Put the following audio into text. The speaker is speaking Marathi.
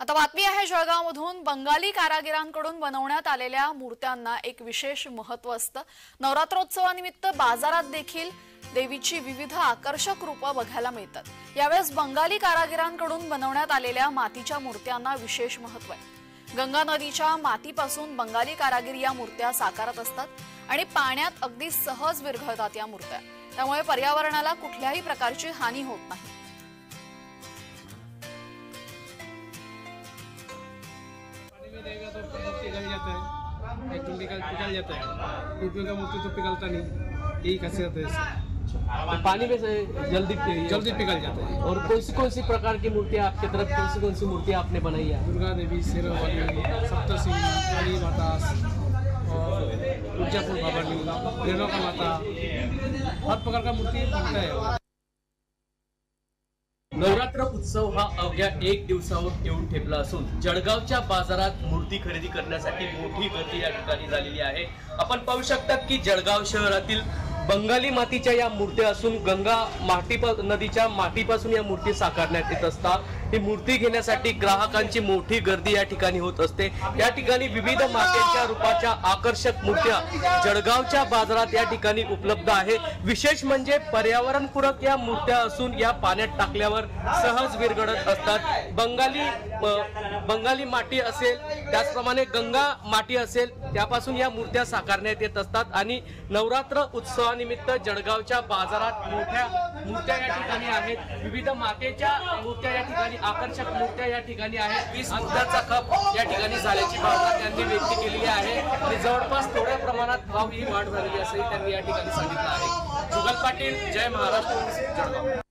आता बातमी आहे जळगावमधून। बंगाली कारागिरांकडून बनवण्यात आलेल्या मूर्त्यांना एक विशेष महत्त्व असतं। नवरात्रोत्सवानिमित्त बाजारात देखील देवीची विविध आकर्षक रूपं बघायला मिळतात। यावेळेस बंगाली कारागिरांकडून बनवण्यात आलेल्या मातीच्या मूर्त्यांना विशेष महत्त्व आहे। गंगा नदीच्या मातीपासून बंगाली कारागीर या मूर्त्या साकारत असतात आणि पाण्यात अगदी सहज विरघळतात या मूर्त्या। त्यामुळे पर्यावरणाला कुठल्याही प्रकारची हानी होत नाही। रहेगा तो पिघल जाता है, एकदम पिघल जाता है। रुपये का मूर्ति तो पिघलता नहीं, यही खासियत है इसकी। तो पानी में से जल्दी पिघल जाता है। और कौन सी प्रकार की मूर्तियाँ आपकी तरफ कौन सी मूर्तियाँ आपने बनाई है? दुर्गा देवी, शेरावाली, सप्तसिंह, काली माता और मिर्जापुर भवानी, रेणुका माता, हर प्रकार का मूर्ति बनता है। नवरात्र उत्सव हा अवघ्या एक दिवसावर येऊन ठेपला असून जळगावच्या बाजारात मूर्ती खरेदी करण्यासाठी मोठी गर्दी या ठिकाणी झालेली आहे। आपण पाहू शकता की जळगाव शहरातील बंगाली मातीच्या या मूर्त्या असून गंगा नदीच्या मातीपासून या मूर्ती साकारण्यात येत असतात। ही मूर्ती घेण्यासाठी ग्राहकांची मोठी गर्दी या ठिकाणी होत असते। या ठिकाणी विविध मातीच्या रूपाच्या आकर्षक मूर्त्या जळगावच्या बाजारात या ठिकाणी उपलब्ध आहे। विशेष म्हणजे पर्यावरणपूरक या मूर्त्या असून या पाण्यात टाकल्यावर सहज विरघळत असतात। बंगाली माती असेल, त्याचप्रमाणे गंगा माती असेल, त्यापासून या मूर्त्या साकारण्यात येत असतात आणि नवरात्र उत्सवानिमित्त जळगावच्या बाजारात मोठ्या मूर्त्या या ठिकाणी आहेत। विविध मातीच्या मूर्त्या या ठिकाणी, आकर्षक मूर्त्या या ठिकाणी आहेत। 20 मुद्द्याचा खप या ठिकाणी झाल्याची भावना त्यांनी व्यक्त केलेली आहे आणि जवळपास थोड्या प्रमाणात भाव ही वाढ झालेली असंही त्यांनी या ठिकाणी सांगितलं आहे। जुगल पाटील, जय महाराष्ट्र, जळगाव।